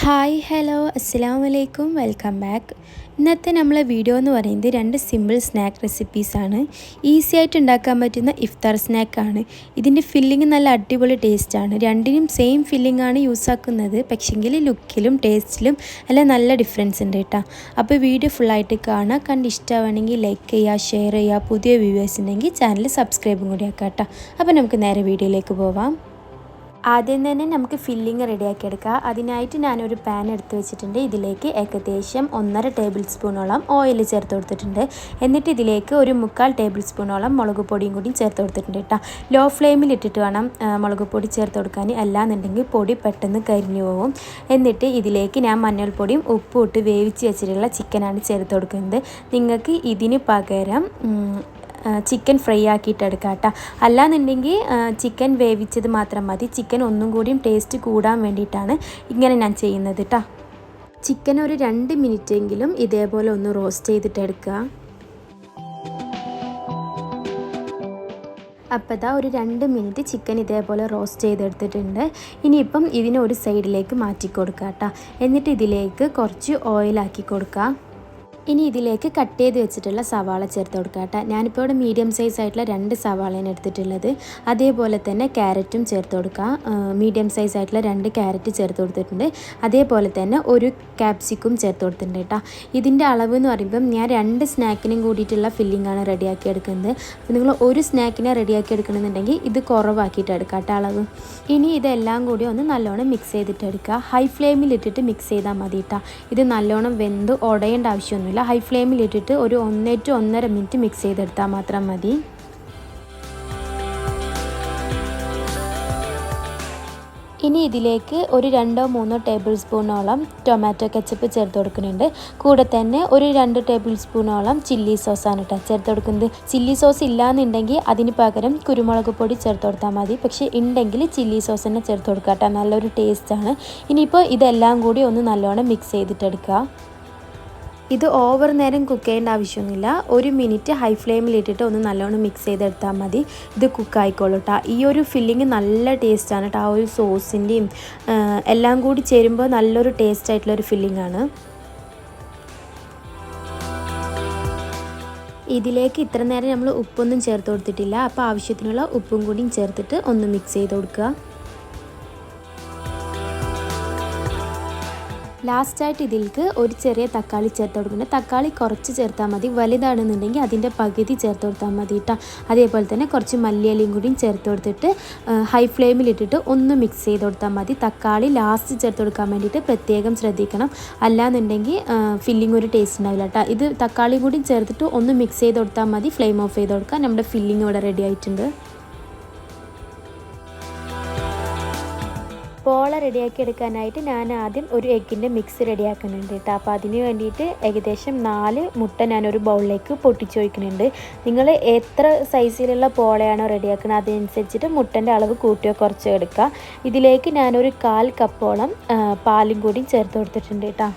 Hi hello അസ്സലാമു അലൈക്കും welcome back. ഇന്നത്തെ നമ്മളെ വീഡിയോ എന്ന് പറയുന്നത് 2 സിമ്പിൾ സ്നാക്ക് റെസിപ്പീസാണ്. ഈസി ആയിട്ട് ഉണ്ടാക്കാൻ പറ്റുന്ന ഇഫ്താർ സ്നാക്കാണ്. ഇതിൻ്റെ ഫില്ലിങ് നല്ല അടിപൊളി ടേസ്റ്റാണ്. രണ്ടിനും സെയിം ഫില്ലിംഗ് ആണ് യൂസ് ആക്കുന്നത്. പക്ഷെങ്കിൽ ലുക്കിലും ടേസ്റ്റിലും എല്ലാം നല്ല ഡിഫറൻസ് ഉണ്ട് കേട്ടോ. അപ്പോൾ വീഡിയോ ഫുള്ളായിട്ട് കാണുക. കണ്ട് ഇഷ്ടമാണെങ്കിൽ ലൈക്ക് ചെയ്യുക, ഷെയർ ചെയ്യുക. പുതിയ വ്യൂവേഴ്സ് ഉണ്ടെങ്കിൽ ചാനൽ സബ്സ്ക്രൈബും കൂടി ആക്കാം കേട്ടോ. അപ്പോൾ നമുക്ക് നേരെ വീഡിയോയിലേക്ക് പോവാം. ആദ്യം തന്നെ നമുക്ക് ഫില്ലിങ് റെഡിയാക്കി എടുക്കാം. അതിനായിട്ട് ഞാനൊരു പാൻ എടുത്ത് വെച്ചിട്ടുണ്ട്. ഇതിലേക്ക് ഏകദേശം 1.5 ടേബിൾ സ്പൂണോളം ഓയിൽ ചേർത്ത് കൊടുത്തിട്ടുണ്ട്. എന്നിട്ട് ഇതിലേക്ക് ഒരു 3/4 ടേബിൾ സ്പൂണോളം മുളക് പൊടിയും കൂടി ചേർത്ത് കൊടുത്തിട്ടുണ്ട് കേട്ടോ. ലോ ഫ്ലെയിമിൽ ഇട്ടിട്ട് വേണം മുളക് പൊടി ചേർത്ത് കൊടുക്കാൻ, അല്ലാന്നുണ്ടെങ്കിൽ പൊടി പെട്ടെന്ന് കരിഞ്ഞു പോകും. എന്നിട്ട് ഇതിലേക്ക് ഞാൻ മഞ്ഞൾപ്പൊടിയും ഉപ്പും ഇട്ട് വേവിച്ച് വെച്ചിട്ടുള്ള ചിക്കനാണ് ചേർത്ത് കൊടുക്കുന്നത്. നിങ്ങൾക്ക് ഇതിന് പകരം ചിക്കൻ ഫ്രൈ ആക്കിയിട്ട് എടുക്കാം കേട്ടോ. അല്ലാന്നുണ്ടെങ്കിൽ ചിക്കൻ വേവിച്ചത് മാത്രം മതി. ചിക്കൻ ഒന്നും കൂടിയും ടേസ്റ്റ് കൂടാൻ വേണ്ടിയിട്ടാണ് ഇങ്ങനെ ഞാൻ ചെയ്യുന്നത് കേട്ടോ. ചിക്കൻ ഒരു 2 മിനിറ്റെങ്കിലും ഇതേപോലെ ഒന്ന് റോസ്റ്റ് ചെയ്തിട്ട് എടുക്കുക. അപ്പോൾ ഇതാ ഒരു 2 മിനിറ്റ് ചിക്കൻ ഇതേപോലെ റോസ്റ്റ് ചെയ്തെടുത്തിട്ടുണ്ട്. ഇനിയിപ്പം ഇതിനെ ഒരു സൈഡിലേക്ക് മാറ്റി കൊടുക്കുക കേട്ടോ. എന്നിട്ട് ഇതിലേക്ക് കുറച്ച് ഓയിലാക്കി കൊടുക്കുക. ഇനി ഇതിലേക്ക് കട്ട് ചെയ്ത് വെച്ചിട്ടുള്ള സവാള ചേർത്ത് കൊടുക്കുക കേട്ടോ. ഞാനിപ്പോൾ ഇവിടെ മീഡിയം സൈസ് ആയിട്ടുള്ള 2 സവാളയാണ് എടുത്തിട്ടുള്ളത്. അതേപോലെ തന്നെ ക്യാരറ്റും ചേർത്ത് കൊടുക്കുക. മീഡിയം സൈസ് ആയിട്ടുള്ള 2 ക്യാരറ്റ് ചേർത്ത് കൊടുത്തിട്ടുണ്ട്. അതേപോലെ തന്നെ ഒരു ക്യാപ്സിക്കും ചേർത്ത് കൊടുത്തിട്ടുണ്ട് കേട്ടോ. ഇതിൻ്റെ അളവ് എന്ന് പറയുമ്പം ഞാൻ 2 സ്നാക്കിനും കൂടിയിട്ടുള്ള ഫില്ലിംഗാണ് റെഡിയാക്കി എടുക്കുന്നത്. അപ്പോൾ നിങ്ങൾ ഒരു സ്നാക്കിനെ റെഡിയാക്കി എടുക്കണമെന്നുണ്ടെങ്കിൽ ഇത് കുറവാക്കിയിട്ട് എടുക്കാം കേട്ടോ അളവ്. ഇനി ഇതെല്ലാം കൂടി ഒന്ന് നല്ലോണം മിക്സ് ചെയ്തിട്ട് എടുക്കുക. ഹൈ ഫ്ലെയിമിൽ ഇട്ടിട്ട് മിക്സ് ചെയ്താൽ മതി കേട്ടോ. ഇത് നല്ലോണം വെന്ത് ഉടയേണ്ട ആവശ്യമൊന്നുമില്ല. ഹൈ ഫ്ലെയിമിൽ ഇട്ടിട്ട് ഒരു 1 to 1.5 മിനിറ്റ് മിക്സ് ചെയ്തെടുത്താൽ മാത്രം മതി. ഇനി ഇതിലേക്ക് ഒരു 2-3 ടേബിൾ സ്പൂണോളം ടൊമാറ്റോ കെച്ചപ്പ് ചേർത്ത് കൊടുക്കുന്നുണ്ട്. കൂടെ തന്നെ ഒരു 2 ടേബിൾ സ്പൂണോളം ചില്ലി സോസാണ് കേട്ടോ ചേർത്ത് കൊടുക്കുന്നത്. ചില്ലി സോസ് ഇല്ലയെന്നുണ്ടെങ്കിൽ അതിന് പകരം കുരുമുളക് പൊടി ചേർത്ത് കൊടുത്താൽ മതി. പക്ഷേ ഉണ്ടെങ്കിൽ ചില്ലി സോസ് തന്നെ ചേർത്ത് കൊടുക്കുക കേട്ടോ. നല്ലൊരു ടേസ്റ്റാണ്. ഇനിയിപ്പോൾ ഇതെല്ലാം കൂടി ഒന്ന് നല്ലോണം മിക്സ് ചെയ്തിട്ടെടുക്കുക. ഇത് ഓവർ നേരം കുക്ക് ചെയ്യേണ്ട ആവശ്യമൊന്നുമില്ല. 1 മിനിറ്റ് ഹൈ ഫ്ലെയിമിൽ ഇട്ടിട്ട് ഒന്ന് നല്ലോണം മിക്സ് ചെയ്തെടുത്താൽ മതി. ഇത് കുക്കായിക്കോളൂ കേട്ടോ. ഈ ഒരു ഫില്ലിങ് നല്ല ടേസ്റ്റാണ് കേട്ടോ. ആ ഒരു സോസിൻ്റെയും എല്ലാം കൂടി ചേരുമ്പോൾ നല്ലൊരു ടേസ്റ്റ് ആയിട്ടുള്ളൊരു ഫില്ലിങ്ങാണ്. ഇതിലേക്ക് ഇത്ര നേരം നമ്മൾ ഉപ്പൊന്നും ചേർത്ത് കൊടുത്തിട്ടില്ല. അപ്പോൾ ആവശ്യത്തിനുള്ള ഉപ്പും കൂടിയും ചേർത്തിട്ട് ഒന്ന് മിക്സ് ചെയ്ത് കൊടുക്കുക. ലാസ്റ്റായിട്ട് ഇതിലേക്ക് ഒരു ചെറിയ തക്കാളി ചേർത്ത് കൊടുക്കുന്നുണ്ട്. തക്കാളി കുറച്ച് ചേർത്താൽ മതി. വലുതാണെന്നുണ്ടെങ്കിൽ അതിൻ്റെ പകുതി ചേർത്ത് കൊടുത്താൽ മതി കേട്ടോ. അതേപോലെ തന്നെ കുറച്ച് മല്ലിയിലയും കൂടിയും ചേർത്ത് കൊടുത്തിട്ട് ഹൈ ഫ്ലെയിമിൽ ഇട്ടിട്ട് ഒന്ന് മിക്സ് ചെയ്ത് കൊടുത്താൽ മതി. തക്കാളി ലാസ്റ്റ് ചേർത്ത് കൊടുക്കാൻ വേണ്ടിയിട്ട് പ്രത്യേകം ശ്രദ്ധിക്കണം. അല്ലാന്നുണ്ടെങ്കിൽ ഫില്ലിംഗ് ഒരു ടേസ്റ്റ് ഉണ്ടാവില്ല കേട്ടോ. ഇത് തക്കാളി കൂടി ചേർത്തിട്ട് ഒന്ന് മിക്സ് ചെയ്ത് കൊടുത്താൽ മതി. ഫ്ലെയിം ഓഫ് ചെയ്ത് കൊടുക്കുക. നമ്മുടെ ഫില്ലിംഗ് ഇവിടെ റെഡി ആയിട്ടുണ്ട്. പോള റെഡിയാക്കി എടുക്കാനായിട്ട് ഞാൻ ആദ്യം ഒരു എഗ്ഗിൻ്റെ മിക്സ് റെഡിയാക്കുന്നുണ്ട് കേട്ടോ. അപ്പോൾ അതിന് വേണ്ടിയിട്ട് ഏകദേശം 4 മുട്ട ഞാനൊരു ബൗളിലേക്ക് പൊട്ടിച്ച് വയ്ക്കുന്നുണ്ട്. നിങ്ങൾ എത്ര സൈസിലുള്ള പോളയാണോ റെഡിയാക്കുന്നത് അതനുസരിച്ചിട്ട് മുട്ടൻ്റെ അളവ് കൂട്ടിയോ കുറച്ചോ എടുക്കുക. ഇതിലേക്ക് ഞാനൊരു 1/4 കപ്പോളം പാലും കൂടി ചേർത്ത് കൊടുത്തിട്ടുണ്ട് കേട്ടോ.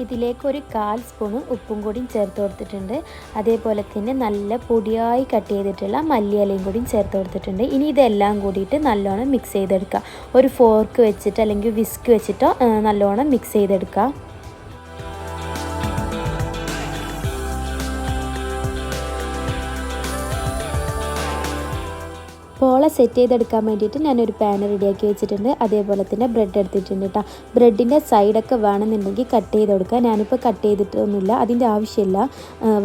ഇതിലേക്ക് ഒരു 1/4 സ്പൂണ് ഉപ്പും കൂടിയും ചേർത്ത് കൊടുത്തിട്ടുണ്ട്. അതേപോലെ തന്നെ നല്ല പൊടിയായി കട്ട് ചെയ്തിട്ടുള്ള മല്ലിയിലയും കൂടിയും ചേർത്ത് കൊടുത്തിട്ടുണ്ട്. ഇനി ഇതെല്ലാം കൂടിയിട്ട് നല്ലോണം മിക്സ് ചെയ്തെടുക്കുക. ഒരു ഫോർക്ക് വെച്ചിട്ട് അല്ലെങ്കിൽ വിസ്ക് വെച്ചിട്ടോ നല്ലോണം മിക്സ് ചെയ്തെടുക്കുക. പോള സെറ്റ് ചെയ്തെടുക്കാൻ വേണ്ടിയിട്ട് ഞാനൊരു പാൻ റെഡിയാക്കി വെച്ചിട്ടുണ്ട്. അതേപോലെ തന്നെ ബ്രെഡ് എടുത്തിട്ടുണ്ട് കേട്ടോ. ബ്രെഡിൻ്റെ സൈഡൊക്കെ വേണമെന്നുണ്ടെങ്കിൽ കട്ട് ചെയ്ത് കൊടുക്കുക. ഞാനിപ്പോൾ കട്ട് ചെയ്തിട്ടൊന്നുമില്ല, അതിൻ്റെ ആവശ്യമില്ല.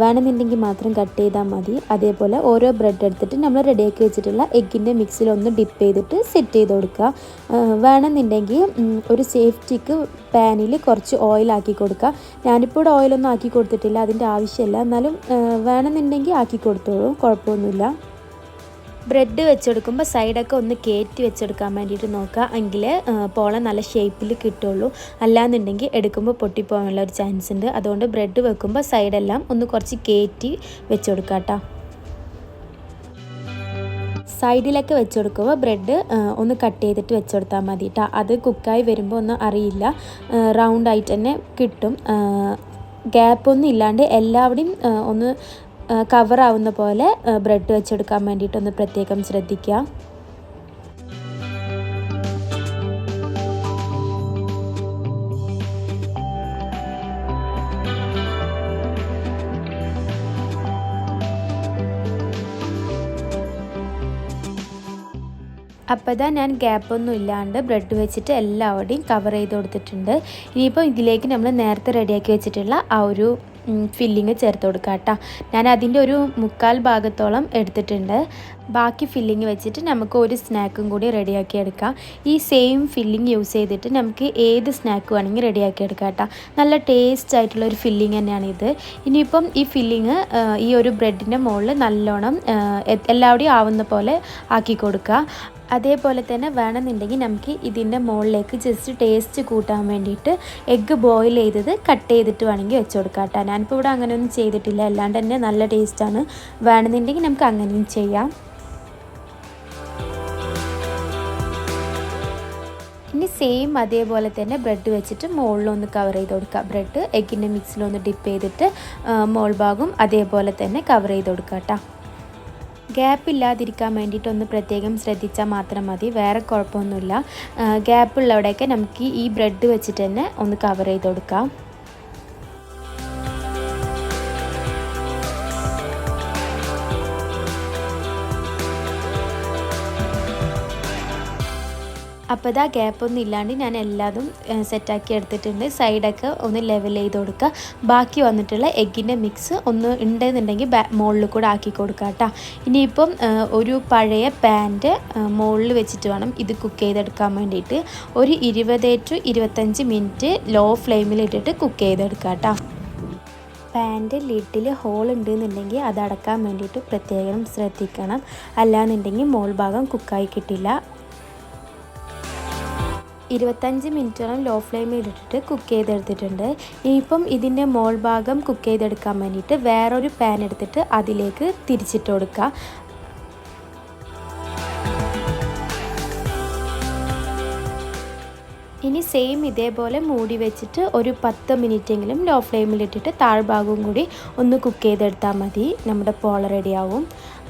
വേണമെന്നുണ്ടെങ്കിൽ മാത്രം കട്ട് ചെയ്താൽ മതി. അതേപോലെ ഓരോ ബ്രെഡ് എടുത്തിട്ട് നമ്മൾ റെഡിയാക്കി വെച്ചിട്ടുള്ള എഗ്ഗിൻ്റെ മിക്സിലൊന്ന് ഡിപ്പ് ചെയ്തിട്ട് സെറ്റ് ചെയ്ത് കൊടുക്കുക. വേണമെന്നുണ്ടെങ്കിൽ ഒരു സേഫ്റ്റിക്ക് പാനിൽ കുറച്ച് ഓയിലാക്കി കൊടുക്കുക. ഞാനിപ്പോൾ ഇവിടെ ഓയിലൊന്നും ആക്കി കൊടുത്തിട്ടില്ല, അതിൻ്റെ ആവശ്യമില്ല. എന്നാലും വേണമെന്നുണ്ടെങ്കിൽ ആക്കി കൊടുത്തോളൂ, കുഴപ്പമൊന്നുമില്ല. ബ്രെഡ് വെച്ചെടുക്കുമ്പോൾ സൈഡൊക്കെ ഒന്ന് കയറ്റി വെച്ചെടുക്കാൻ വേണ്ടിയിട്ട് നോക്കുക. എങ്കിൽ പോള നല്ല ഷേപ്പിൽ കിട്ടുള്ളൂ. അല്ലാന്നുണ്ടെങ്കിൽ എടുക്കുമ്പോൾ പൊട്ടിപ്പോകാനുള്ള ഒരു ചാൻസ് ഉണ്ട്. അതുകൊണ്ട് ബ്രെഡ് വെക്കുമ്പോൾ സൈഡെല്ലാം ഒന്ന് കുറച്ച് കയറ്റി വെച്ചെടുക്കുക കേട്ടോ. സൈഡിലൊക്കെ വെച്ചെടുക്കുമ്പോൾ ബ്രെഡ് ഒന്ന് കട്ട് ചെയ്തിട്ട് വെച്ചെടുത്താൽ മതി കേട്ടോ. അത് കുക്കായി വരുമ്പോൾ ഒന്നും അറിയില്ല, റൗണ്ടായിട്ട് തന്നെ കിട്ടും. ഗ്യാപ്പൊന്നും ഇല്ലാണ്ട് എല്ലാവിടെയും ഒന്ന് കവറാവുന്ന പോലെ ബ്രെഡ് വെച്ചെടുക്കാൻ വേണ്ടിയിട്ടൊന്ന് പ്രത്യേകം ശ്രദ്ധിക്കുക. അപ്പോൾ ഇതാ ഞാൻ ഗ്യാപ്പൊന്നും ഇല്ലാണ്ട് ബ്രെഡ് വെച്ചിട്ട് എല്ലാവരുടെയും കവർ ചെയ്ത് കൊടുത്തിട്ടുണ്ട്. ഇനിയിപ്പോൾ ഇതിലേക്ക് നമ്മൾ നേരത്തെ റെഡിയാക്കി വെച്ചിട്ടുള്ള ആ ഒരു ഫില്ലിങ് ചേർത്ത് കൊടുക്കുക കേട്ടോ. ഞാൻ അതിൻ്റെ ഒരു 1/4 ഭാഗത്തോളം എടുത്തിട്ടുണ്ട്. ബാക്കി ഫില്ലിങ് വെച്ചിട്ട് നമുക്ക് ഒരു സ്നാക്കും കൂടി റെഡിയാക്കി എടുക്കാം. ഈ സെയിം ഫില്ലിങ് യൂസ് ചെയ്തിട്ട് നമുക്ക് ഏത് സ്നാക്ക് വേണമെങ്കിൽ റെഡിയാക്കി എടുക്കാം കേട്ടോ. നല്ല ടേസ്റ്റ് ആയിട്ടുള്ള ഒരു ഫില്ലിങ് തന്നെയാണ് ഇത്. ഇനിയിപ്പം ഈ ഫില്ലിങ് ഈ ഒരു ബ്രെഡിൻ്റെ മുകളിൽ നല്ലോണം എല്ലാവരുടെയും ആവുന്ന പോലെ ആക്കി കൊടുക്കുക. അതേപോലെ തന്നെ വേണമെന്നുണ്ടെങ്കിൽ നമുക്ക് ഇതിൻ്റെ മുകളിലേക്ക് ജസ്റ്റ് ടേസ്റ്റ് കൂട്ടാൻ വേണ്ടിയിട്ട് എഗ്ഗ് ബോയിൽ ചെയ്തത് കട്ട് ചെയ്തിട്ട് വേണമെങ്കിൽ വെച്ച് കൊടുക്കാം കേട്ടോ. ഞാനിപ്പോൾ ഇവിടെ അങ്ങനെയൊന്നും ചെയ്തിട്ടില്ല, അല്ലാണ്ട് തന്നെ നല്ല ടേസ്റ്റാണ്. വേണമെന്നുണ്ടെങ്കിൽ നമുക്ക് അങ്ങനെയും ചെയ്യാം. ഇനി സെയിം അതേപോലെ തന്നെ ബ്രെഡ് വെച്ചിട്ട് മുകളിലൊന്ന് കവർ ചെയ്ത് കൊടുക്കുക. ബ്രെഡ് എഗ്ഗിൻ്റെ മിക്സിലൊന്ന് ഡിപ്പ് ചെയ്തിട്ട് മോൾ ഭാഗം അതേപോലെ തന്നെ കവർ ചെയ്ത് കൊടുക്കുക കേട്ടോ. ഗ്യാപ്പ് ഇല്ലാതിരിക്കാൻ വേണ്ടിയിട്ടൊന്ന് പ്രത്യേകം ശ്രദ്ധിച്ചാൽ മാത്രം മതി, വേറെ കുഴപ്പമൊന്നുമില്ല. ഗ്യാപ്പുള്ളവിടെയൊക്കെ നമുക്ക് ഈ ബ്രെഡ് വെച്ചിട്ട് തന്നെ ഒന്ന് കവർ ചെയ്ത് കൊടുക്കാം. അപ്പോൾ ഇതാ ഗ്യാപ്പൊന്നും ഇല്ലാണ്ട് ഞാൻ എല്ലാതും സെറ്റാക്കി എടുത്തിട്ടുണ്ട്. സൈഡൊക്കെ ഒന്ന് ലെവൽ ചെയ്ത് കൊടുക്കുക. ബാക്കി വന്നിട്ടുള്ള എഗ്ഗിൻ്റെ മിക്സ് ഒന്ന് ഉണ്ടെന്നുണ്ടെങ്കിൽ മുകളിൽ കൂടെ ആക്കി കൊടുക്കുക കേട്ടോ. ഇനിയിപ്പം ഒരു പഴയ പാൻ്റെ മുകളിൽ വെച്ചിട്ട് വേണം ഇത് കുക്ക് ചെയ്തെടുക്കാൻ വേണ്ടിയിട്ട്. ഒരു 20 to 25 മിനിറ്റ് ലോ ഫ്ലെയിമിൽ ഇട്ടിട്ട് കുക്ക് ചെയ്തെടുക്കുക കേട്ടോ. പാൻ്റെ ലിഡിൽ ഹോൾ ഉണ്ടെന്നുണ്ടെങ്കിൽ അത് അടക്കാൻ വേണ്ടിയിട്ട് പ്രത്യേകം ശ്രദ്ധിക്കണം, അല്ലാന്നുണ്ടെങ്കിൽ മോൾ ഭാഗം കുക്കായി കിട്ടില്ല. 25 മിനിറ്റോളം ലോ ഫ്ലെയിമിൽ ഇട്ടിട്ട് കുക്ക് ചെയ്തെടുത്തിട്ടുണ്ട്. ഇനിയിപ്പം ഇതിൻ്റെ മോൾ ഭാഗം കുക്ക് ചെയ്തെടുക്കാൻ വേണ്ടിയിട്ട് വേറൊരു പാൻ എടുത്തിട്ട് അതിലേക്ക് തിരിച്ചിട്ട് കൊടുക്കുക. ഇനി സെയിം ഇതേപോലെ മൂടി വെച്ചിട്ട് ഒരു 10 മിനിറ്റെങ്കിലും ലോ ഫ്ലെയിമിലിട്ടിട്ട് താഴ്ഭാഗവും കൂടി ഒന്ന് കുക്ക് ചെയ്തെടുത്താൽ മതി. നമ്മുടെ പോള റെഡിയാവും.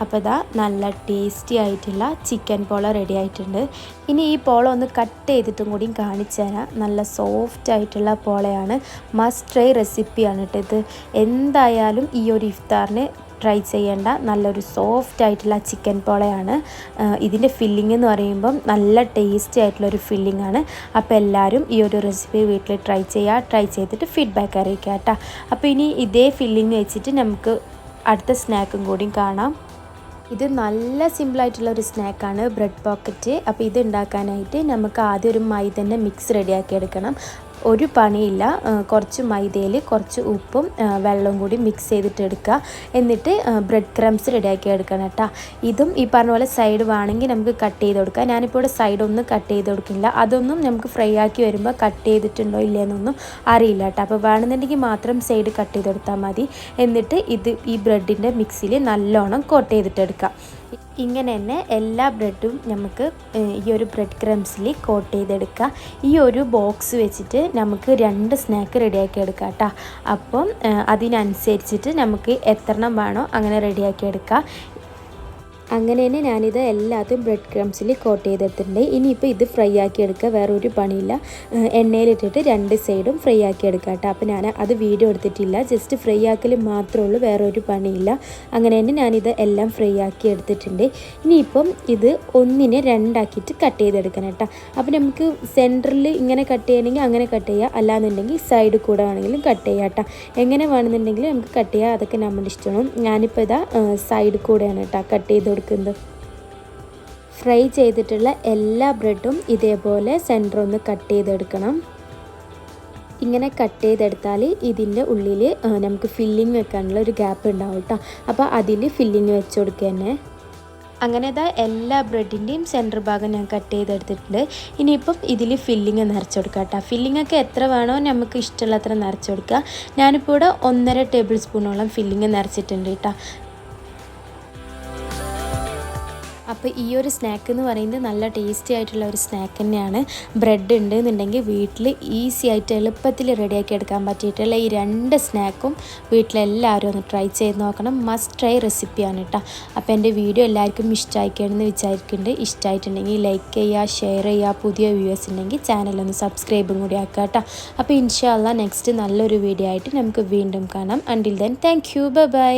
അപ്പോൾ ഇതാ നല്ല ടേസ്റ്റി ആയിട്ടുള്ള ചിക്കൻ പോള റെഡി ആയിട്ടുണ്ട്. ഇനി ഈ പോള ഒന്ന് കട്ട് ചെയ്തിട്ടും കൂടി കാണിച്ചു തരാം. നല്ല സോഫ്റ്റ് ആയിട്ടുള്ള പോളയാണ്. മസ്റ്റ് ട്രൈ റെസിപ്പിയാണ് കേട്ടോ ഇത്. എന്തായാലും ഈ ഒരു ഇഫ്താറിന് ട്രൈ ചെയ്യേണ്ട നല്ലൊരു സോഫ്റ്റ് ആയിട്ടുള്ള ചിക്കൻ പോളയാണ്. ഇതിൻ്റെ ഫില്ലിംഗ് എന്ന് പറയുമ്പം നല്ല ടേസ്റ്റി ആയിട്ടുള്ളൊരു ഫില്ലിംഗ് ആണ്. അപ്പോൾ എല്ലാവരും ഈ ഒരു റെസിപ്പി വീട്ടിൽ ട്രൈ ചെയ്യുക. ട്രൈ ചെയ്തിട്ട് ഫീഡ്ബാക്ക് അറിയിക്കുക കേട്ടോ. അപ്പോൾ ഇനി ഇതേ ഫില്ലിംഗ് വെച്ചിട്ട് നമുക്ക് അടുത്ത സ്നാക്കും കൂടി കാണാം. ഇത് നല്ല സിമ്പിളായിട്ടുള്ളൊരു സ്നാക്കാണ്, ബ്രെഡ് പോക്കറ്റ്. അപ്പോൾ ഇത് ഉണ്ടാക്കാനായിട്ട് നമുക്ക് ആദ്യം ഒരു മൈദൻ്റെ മിക്സ് റെഡിയാക്കി എടുക്കണം. ഒരു പണിയില്ല, കുറച്ച് മൈദയിൽ കുറച്ച് ഉപ്പും വെള്ളവും കൂടി മിക്സ് ചെയ്തിട്ട് എടുക്കുക. എന്നിട്ട് ബ്രെഡ് ക്രംസ് റെഡിയാക്കി എടുക്കണം കേട്ടോ. ഇതും ഈ പറഞ്ഞ പോലെ സൈഡ് വേണമെങ്കിൽ നമുക്ക് കട്ട് ചെയ്ത് കൊടുക്കാം. ഞാനിപ്പോൾ ഇവിടെ സൈഡൊന്നും കട്ട് ചെയ്ത് കൊടുക്കില്ല. അതൊന്നും നമുക്ക് ഫ്രൈ ആക്കി വരുമ്പോൾ കട്ട് ചെയ്തിട്ടുണ്ടോ ഇല്ലയെന്നൊന്നും അറിയില്ല കേട്ടോ. അപ്പോൾ വേണമെന്നുണ്ടെങ്കിൽ മാത്രം സൈഡ് കട്ട് ചെയ്ത് കൊടുത്താൽ മതി. എന്നിട്ട് ഈ ബ്രെഡിൻ്റെ മിക്സിയിൽ നല്ലോണം കോട്ട് ചെയ്തിട്ടെടുക്കാം. ഇങ്ങനെ തന്നെ എല്ലാ ബ്രെഡും നമുക്ക് ഈ ഒരു ബ്രെഡ് ക്രംസിൽ കോട്ട് ചെയ്തെടുക്കുക. ഈ ഒരു ബോക്സ് വെച്ചിട്ട് നമുക്ക് 2 സ്നാക്ക് റെഡിയാക്കി എടുക്കാം കേട്ടോ. അപ്പം അതിനനുസരിച്ചിട്ട് നമുക്ക് എത്രണ്ണം വേണോ അങ്ങനെ റെഡിയാക്കി എടുക്കുക. അങ്ങനെ തന്നെ ഞാനിത് എല്ലാത്തും ബ്രെഡ് ക്രംസിൽ കോട്ട് ചെയ്തെടുത്തിട്ടുണ്ട്. ഇനിയിപ്പോൾ ഇത് ഫ്രൈ ആക്കി എടുക്കുക, വേറൊരു പണിയില്ല. എണ്ണയിലിട്ടിട്ട് 2 സൈഡും ഫ്രൈ ആക്കി എടുക്കുക കേട്ടോ. അപ്പോൾ ഞാൻ അത് വീഡിയോ എടുത്തിട്ടില്ല, ജസ്റ്റ് ഫ്രൈ ആക്കൽ മാത്രമേ ഉള്ളൂ, വേറൊരു പണിയില്ല. അങ്ങനെ തന്നെ ഞാനിത് എല്ലാം ഫ്രൈ ആക്കി എടുത്തിട്ടുണ്ട്. ഇനിയിപ്പം ഇത് 1നെ 2 ആക്കിയിട്ട് കട്ട് ചെയ്തെടുക്കണം കേട്ടോ. അപ്പോൾ നമുക്ക് സെൻറ്ററിൽ ഇങ്ങനെ കട്ട് ചെയ്യണമെങ്കിൽ അങ്ങനെ കട്ട് ചെയ്യുക, അല്ലാന്നുണ്ടെങ്കിൽ സൈഡ് കൂടെ വേണമെങ്കിലും കട്ട് ചെയ്യാം കേട്ടോ. എങ്ങനെ വേണമെന്നുണ്ടെങ്കിൽ നമുക്ക് കട്ട് ചെയ്യാം, അതൊക്കെ നമ്മുടെ ഇഷ്ടമാണ്. ഞാനിപ്പോൾ ഇതാ സൈഡ് കൂടെയാണ് കേട്ടോ കട്ട് ചെയ്ത് കൊടുക്കുന്നത്. ഫ്രൈ ചെയ്തിട്ടുള്ള എല്ലാ ബ്രെഡും ഇതേപോലെ സെൻറ്റർ ഒന്ന് കട്ട് ചെയ്തെടുക്കണം. ഇങ്ങനെ കട്ട് ചെയ്തെടുത്താൽ ഇതിൻ്റെ ഉള്ളിൽ നമുക്ക് ഫില്ലിങ് വെക്കാനുള്ള ഒരു ഗ്യാപ്പ് ഉണ്ടാവും കേട്ടോ. അപ്പോൾ അതിൽ ഫില്ലിങ് വെച്ച് കൊടുക്കുക തന്നെ. അങ്ങനെ ഇതാ എല്ലാ ബ്രെഡിൻ്റെയും സെൻറ്റർ ഭാഗം ഞാൻ കട്ട് ചെയ്തെടുത്തിട്ടുണ്ട്. ഇനിയിപ്പം ഇതിൽ ഫില്ലിങ് നിറച്ച് കൊടുക്കുക കേട്ടോ. ഫില്ലിങ്ങൊക്കെ എത്ര വേണോ നമുക്ക് ഇഷ്ടമുള്ളത്ര നിറച്ച് കൊടുക്കുക. ഞാനിപ്പോൾ ഇവിടെ 1.5 ടേബിൾ സ്പൂണോളം ഫില്ലിങ് നിറച്ചിട്ടുണ്ട് കേട്ടോ. അപ്പോൾ ഈ ഒരു സ്നാക്ക് എന്ന് പറയുന്നത് നല്ല ടേസ്റ്റി ആയിട്ടുള്ള ഒരു സ്നാക്ക് തന്നെയാണ്. ബ്രെഡ് ഉണ്ടെന്നുണ്ടെങ്കിൽ വീട്ടിൽ ഈസി ആയിട്ട് എളുപ്പത്തിൽ റെഡിയാക്കി എടുക്കാൻ പറ്റിയിട്ടുള്ള ഈ 2 സ്നാക്കും വീട്ടിലെല്ലാവരും ഒന്ന് ട്രൈ ചെയ്ത് നോക്കണം. മസ്റ്റ് ട്രൈ റെസിപ്പിയാണ് കേട്ടോ. അപ്പോൾ എൻ്റെ വീഡിയോ എല്ലാവർക്കും ഇഷ്ടമായിക്കണമെന്ന് വിചാരിക്കുന്നുണ്ട്. ഇഷ്ടമായിട്ടുണ്ടെങ്കിൽ ലൈക്ക് ചെയ്യുക, ഷെയർ ചെയ്യുക. പുതിയ വ്യൂവേഴ്സ് ഉണ്ടെങ്കിൽ ചാനലൊന്ന് സബ്സ്ക്രൈബും കൂടി ആക്കുക കേട്ടോ. അപ്പോൾ ഇൻഷാ അല്ലാഹ് നെക്സ്റ്റ് നല്ലൊരു വീഡിയോ ആയിട്ട് നമുക്ക് വീണ്ടും കാണാം. Until then thank you, by.